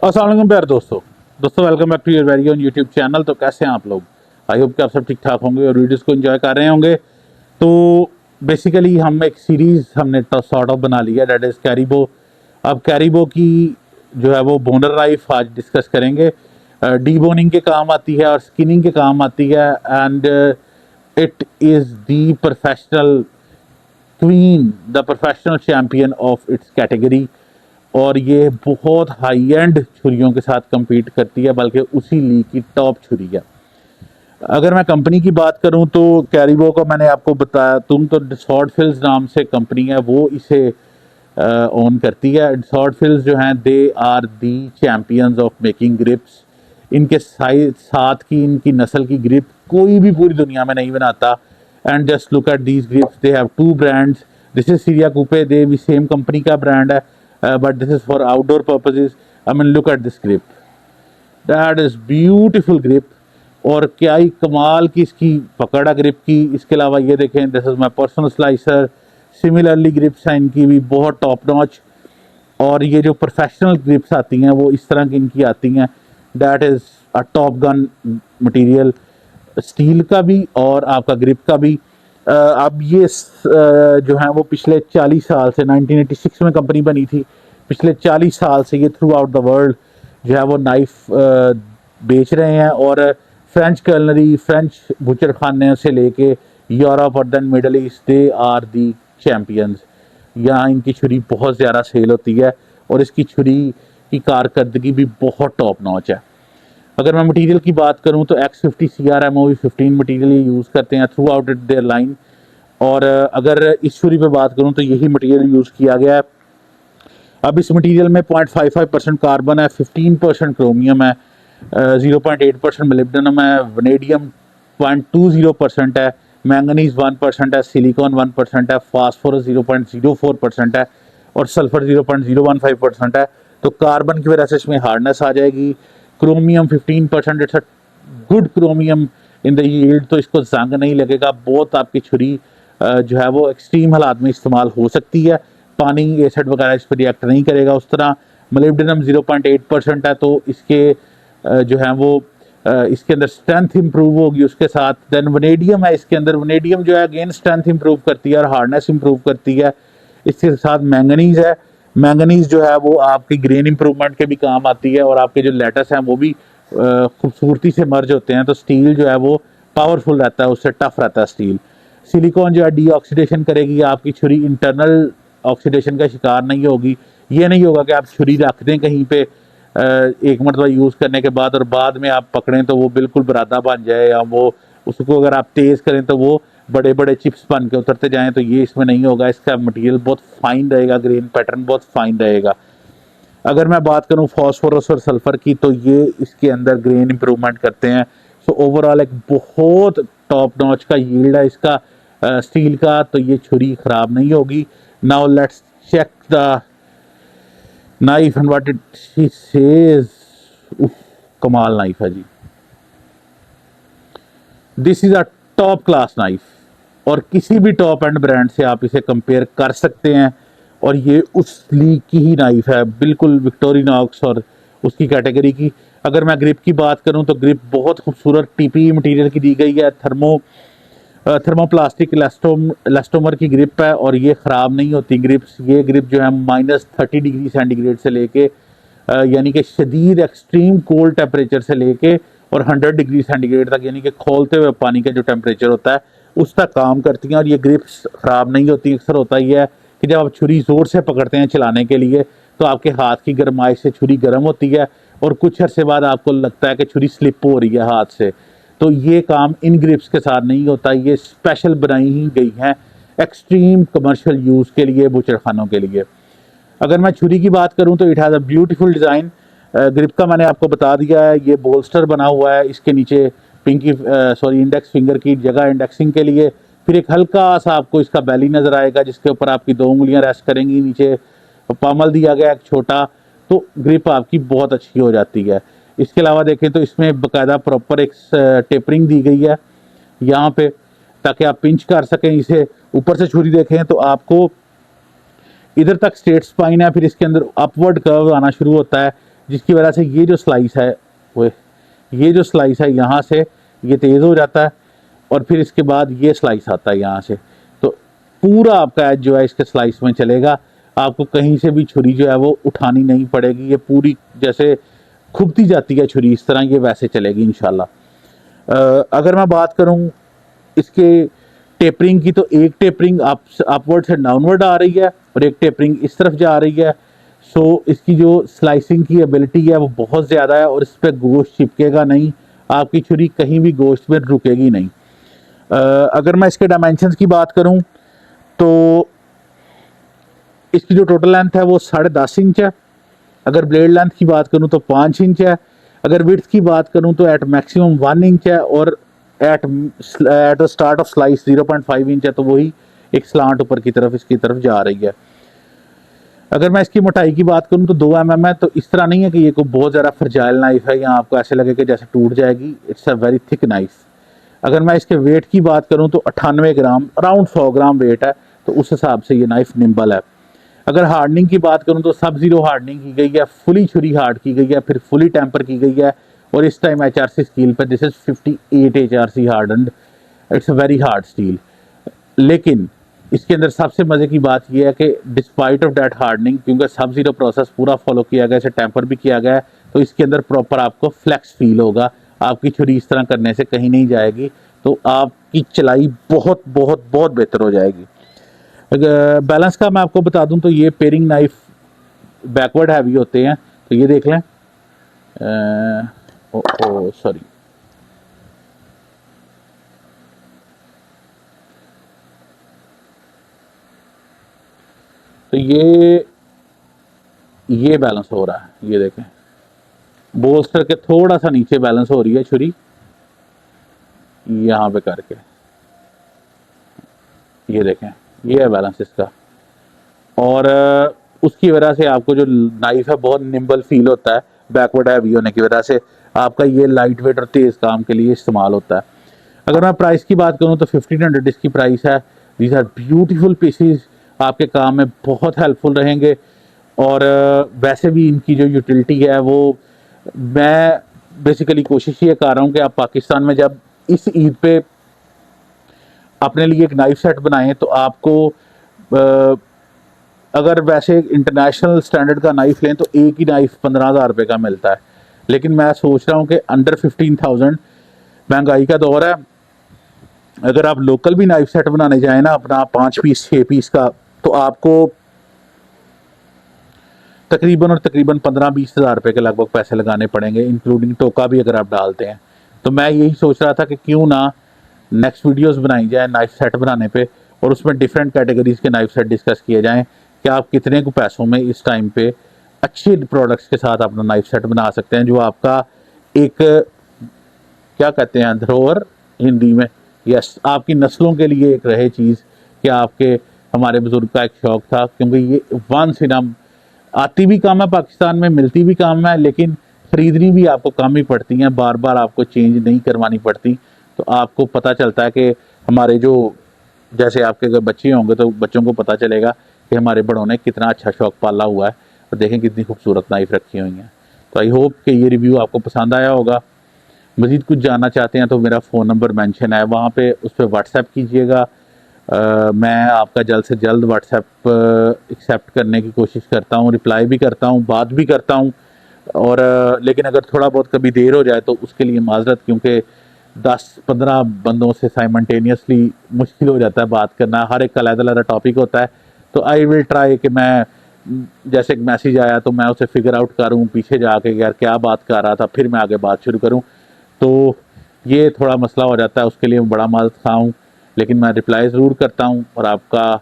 अस्सलाम वालेकुम प्यारे दोस्तों welcome back to your very own YouTube channel. तो कैसे हैं आप लोग? आई होप कि आप सब ठीक ठाक होंगे और वीडियोस को एंजॉय कर रहे होंगे। तो बेसिकली हम एक सीरीज़ हमने सॉर्ट ऑफ बना लिया, दैट इज़ कैरिबो। अब कैरिबो की जो है वो बोनर लाइफ आज डिस्कस करेंगे। डीबोनिंग के काम आती है और स्किनिंग के काम आती है, and it is the professional queen, the professional champion of its category. और ये बहुत हाई एंड छुरियों के साथ compete करती है, बल्कि उसी लीग की टॉप छुरी है। अगर मैं कंपनी की बात करूं तो कैरिबो को मैंने आपको बताया, तो स्वॉर्डफिल्स नाम से कंपनी है, वो इसे ओन करती है। स्वॉर्डफिल्स जो हैं they are the champions of making grips. इनके साथ की इनकी नस्ल की ग्रिप कोई भी पूरी दुनिया में नहीं बनाता। And just look at these grips, they have two brands. This is Syria Coupe, they भी सेम कंपनी का ब्रांड है, but this is for outdoor purposes. I mean look at this grip, that is beautiful grip. और क्या ही कमाल की इसकी पकड़ है ग्रिप की। इसके अलावा ये देखें, this is my personal slicer. Similarly grips हैं इनकी भी बहुत टॉप नॉच। और ये जो प्रोफेशनल ग्रिप्स आती हैं वो इस तरह की इनकी आती हैं, that is a top gun material, steel का भी और आपका ग्रिप का भी। अब ये जो है वो पिछले 40 साल से, 1986 में कंपनी बनी थी, पिछले 40 साल से ये थ्रू आउट द वर्ल्ड जो है वो नाइफ बेच रहे हैं। और फ्रेंच कलनरी, फ्रेंच बुचर खाने से लेके यूरोप और then Middle East, they are the champions. यहाँ इनकी छुरी बहुत ज़्यादा सेल होती है और इसकी छुरी की कारकर्दगी भी बहुत टॉप नॉच है। अगर मैं मटेरियल की बात करूं तो X50 CRMOV15 मटेरियल ये यूज़ करते हैं throughout it their line. और अगर इस छुरी पे बात करूं तो यही मटेरियल यूज़ किया गया है। अब इस मटेरियल में 0.55% कार्बन है, 15% क्रोमियम है, 0.8% मोलिब्डेनम है, वनेडियम 0.20% है, मैंगनीज 1% है, सिलिकॉन 1% है, फास्फोरस 0.04% है और सल्फर 0.015% है। तो कार्बन की वजह से इसमें हार्डनेस आ जाएगी। Chromium 15%, it's a good chromium in the yield, तो इसको जंग नहीं लगेगा। बहुत आपकी छुरी जो है वो एक्सट्रीम हालात में इस्तेमाल हो सकती है, पानी एसिड वगैरह इस पर रिएक्ट नहीं करेगा उस तरह। मोलिब्डेनम 0.8% है, तो इसके जो है वो इसके अंदर स्ट्रेंथ इंप्रूव होगी उसके साथ। देन वनेडियम है इसके अंदर, वनेडियम जो है अगेन स्ट्रेंथ इंप्रूव करती है और हार्डनेस इंप्रूव करती है। इसके साथ मैंगनीज है, मैंगनीज जो है वो आपकी ग्रेन इंप्रूवमेंट के भी काम आती है और आपके जो लेटस हैं वो भी खूबसूरती से मर्ज होते हैं। तो स्टील जो है वो पावरफुल रहता है, उससे टफ रहता है स्टील। सिलिकॉन जो है डी ऑक्सीडेशन करेगी, आपकी छुरी इंटरनल ऑक्सीडेशन का शिकार नहीं होगी। ये नहीं होगा कि आप छुरी रख दें कहीं पे एक मरतबा यूज़ करने के बाद और बाद में आप पकड़ें तो वो बिल्कुल बरादा बन जाए, या वो उसको अगर आप तेज़ करें तो वो बड़े बड़े चिप्स बन के उतरते जाएं। तो ये इसमें नहीं होगा, इसका मटेरियल बहुत फाइन रहेगा, ग्रेन पैटर्न बहुत फाइन रहेगा। अगर मैं बात करूं फॉस्फोरस और सल्फर की, तो ये इसके अंदर ग्रेन इंप्रूवमेंट करते हैं। सो ओवरऑल एक बहुत टॉप नॉच का यील्ड है इसका स्टील का, तो ये छुरी ख़राब नहीं होगी। Now let's check the knife and what it says. कमाल नाइफ है जी, this is a top class knife और किसी भी टॉप एंड ब्रांड से आप इसे कंपेयर कर सकते हैं। और ये उस लीग की ही नाइफ है, बिल्कुल विक्टोरिनॉक्स और उसकी कैटेगरी की। अगर मैं ग्रिप की बात करूं तो ग्रिप बहुत खूबसूरत TPE मटेरियल की दी गई है, थर्मोप्लास्टिक इलास्टोमर की ग्रिप है और ये ख़राब नहीं होती ग्रिप्स। ये ग्रिप जो है -30 डिग्री सेंटीग्रेड से लेके यानी कि शदीद एक्सट्रीम कोल्ड टेम्परेचर से लेके और 100 डिग्री सेंटीग्रेड तक, यानी कि खोलते हुए पानी का जो टेम्परेचर होता है उस तक काम करती हैं। और ये ग्रिप्स ख़राब नहीं होती। अक्सर होता ही है कि जब आप छुरी ज़ोर से पकड़ते हैं चलाने के लिए तो आपके हाथ की गर्माइश से छुरी गर्म होती है और कुछ अरसे बाद आपको लगता है कि छुरी स्लिप हो रही है हाथ से। तो ये काम इन ग्रिप्स के साथ नहीं होता। ये स्पेशल बनाई ही गई हैं एक्सट्रीम कमर्शियल यूज़ के लिए, बुचर खानों के लिए। अगर मैं छुरी की बात करूं तो it has a beautiful design. Grip का मैंने आपको बता दिया है, ये बोल्स्टर बना हुआ है, इसके नीचे इंडेक्स फिंगर की जगह इंडेक्सिंग के लिए। फिर एक हल्का सा आपको इसका बैली नज़र आएगा जिसके ऊपर आपकी 2 उंगलियां रेस्ट करेंगी, नीचे पामल दिया गया एक छोटा, तो ग्रिप आपकी बहुत अच्छी हो जाती है। इसके अलावा देखें तो इसमें बाकायदा प्रॉपर एक टेपरिंग दी गई है यहाँ पे, ताकि आप पिंच कर सकें इसे। ऊपर से छुरी देखें तो आपको इधर तक स्ट्रेट स्पाइन है, फिर इसके अंदर अपवर्ड कर्व आना शुरू होता है जिसकी वजह से ये जो स्लाइस है वो ये जो स्लाइस है यहाँ से ये तेज़ हो जाता है और फिर इसके बाद ये स्लाइस आता है यहाँ से, तो पूरा आपका एज जो है इसके स्लाइस में चलेगा। आपको कहीं से भी छुरी जो है वो उठानी नहीं पड़ेगी, ये पूरी जैसे खुबती जाती है छुरी इस तरह ये वैसे चलेगी इंशाल्लाह। अगर मैं बात करूँ इसके टेपरिंग की, तो एक टेपरिंग अपवर्ड से डाउनवर्ड आ रही है और एक टेपरिंग इस तरफ जा रही है। सो इसकी जो स्लाइसिंग की एबिलिटी है वो बहुत ज़्यादा है और इस पर गोश्त चिपकेगा नहीं, आपकी छुरी कहीं भी गोश्त में रुकेगी नहीं। अगर मैं इसके डायमेंशंस की बात करूं तो इसकी जो टोटल लेंथ है वो 10.5 इंच है। अगर ब्लेड लेंथ की बात करूं तो 5 इंच है। अगर विड्थ की बात करूं तो एट मैक्सिमम 1 इंच है और at start of slice 0.5 inch है, तो वही एक स्लांट ऊपर की तरफ इसकी तरफ जा रही है। अगर मैं इसकी मोटाई की बात करूं तो 2 mm है, तो इस तरह नहीं है कि ये कोई बहुत ज़्यादा फ्रजाइल नाइफ है या आपको ऐसे लगे कि जैसे टूट जाएगी। It's a very thick knife. अगर मैं इसके वेट की बात करूं तो 98 ग्राम, अराउंड 100 ग्राम वेट है, तो उस हिसाब से ये नाइफ निम्बल है। अगर हार्डनिंग की बात करूं तो सब जीरो हार्डनिंग की गई है, फुली छुरी हार्ड की गई है, फिर फुली टेम्पर की गई है और इस टाइम HRC स्टील पर this is 58 HRC hardened. It's a very hard steel. लेकिन इसके अंदर सबसे मज़े की बात यह है कि डिस्पाइट ऑफ डैट हार्डनिंग, क्योंकि सब जीरो प्रोसेस पूरा फॉलो किया गया, इसे टेम्पर भी किया गया है, तो इसके अंदर प्रॉपर आपको फ्लैक्स फील होगा। आपकी छुरी इस तरह करने से कहीं नहीं जाएगी, तो आपकी चलाई बहुत बहुत बहुत बेहतर हो जाएगी। बैलेंस का मैं आपको बता दूं तो ये पेयरिंग नाइफ बैकवर्ड हैवी होते हैं, तो ये देख लें। सॉरी, तो ये बैलेंस हो रहा है, ये देखें बोल्स्टर के थोड़ा सा नीचे बैलेंस हो रही है छुरी यहाँ पे करके, ये देखें ये है बैलेंस इसका। और उसकी वजह से आपको जो नाइफ है बहुत निम्बल फील होता है, बैकवर्ड हैवी होने की वजह से आपका ये लाइट वेट और तेज़ काम के लिए इस्तेमाल होता है। अगर मैं प्राइस की बात करूं तो 1500 इसकी प्राइस है। दीज आर ब्यूटीफुल पीसेस, आपके काम में बहुत हेल्पफुल रहेंगे। और वैसे भी इनकी जो यूटिलिटी है वो मैं बेसिकली कोशिश ये कर रहा हूँ कि आप पाकिस्तान में जब इस ईद पे अपने लिए एक नाइफ सेट बनाएं तो आपको अगर वैसे इंटरनेशनल स्टैंडर्ड का नाइफ लें तो एक ही नाइफ 15,000 रुपये का मिलता है, लेकिन मैं सोच रहा हूँ कि अंडर 15,000 महंगाई का दौर है, अगर आप लोकल भी नाइफ सेट बनाने जाए ना अपना 5 पीस 6 पीस का, तो आपको तकरीबन 15-20 हज़ार रुपये के लगभग पैसे लगाने पड़ेंगे, इंक्लूडिंग टोका भी अगर आप डालते हैं। तो मैं यही सोच रहा था कि क्यों ना नेक्स्ट वीडियोस बनाई जाए नाइफ सेट बनाने पे और उसमें डिफरेंट कैटेगरीज के नाइफ सेट डिस्कस किए जाएं कि आप कितने को पैसों में इस टाइम पे अच्छे प्रोडक्ट्स के साथ अपना नाइफ सेट बना सकते हैं, जो आपका एक क्या कहते हैं धरोहर हिंदी में, यस, आपकी नस्लों के लिए एक रहे चीज़ कि आपके हमारे बुजुर्ग का एक शौक़ था, क्योंकि ये वंस इन आती भी कम है पाकिस्तान में, मिलती भी कम है, लेकिन ख़रीदनी भी आपको कम ही पड़ती हैं, बार बार आपको चेंज नहीं करवानी पड़ती। तो आपको पता चलता है कि हमारे जो जैसे आपके अगर बच्चे होंगे तो बच्चों को पता चलेगा कि हमारे बड़ों ने कितना अच्छा शौक़ पाला हुआ है और देखें कितनी खूबसूरत नाइफ रखी हुई हैं। तो आई होप कि ये रिव्यू आपको पसंद आया होगा। मज़ीद कुछ जानना चाहते हैं तो मेरा फ़ोन नंबर मेंशन है वहाँ पे, उस पर व्हाट्सएप कीजिएगा। मैं आपका जल्द से जल्द व्हाट्सएप एक्सेप्ट करने की कोशिश करता हूँ, रिप्लाई भी करता हूँ, बात भी करता हूँ। और लेकिन अगर थोड़ा बहुत कभी देर हो जाए तो उसके लिए माजरत, क्योंकि 10-15 बंदों से साइमल्टेनियसली मुश्किल हो जाता है बात करना, हर एक का अलग-अलग टॉपिक होता है। तो आई विल ट्राई कि मैं जैसे एक मैसेज आया तो मैं उसे फिगर आउट करूँ पीछे जाके यार क्या बात कर रहा था, फिर मैं आगे बात शुरू करूँ। तो ये थोड़ा मसला हो जाता है, उसके लिए मैं बड़ा माजरत खा हूँ, लेकिन मैं रिप्लाई ज़रूर करता हूँ और आपका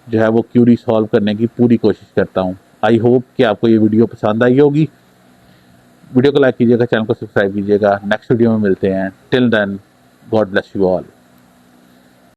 जो है वो क्यूरी सॉल्व करने की पूरी कोशिश करता हूँ। आई होप कि आपको ये वीडियो पसंद आई होगी। वीडियो को लाइक कीजिएगा, चैनल को सब्सक्राइब कीजिएगा। नेक्स्ट वीडियो में मिलते हैं। Till then, God bless you all.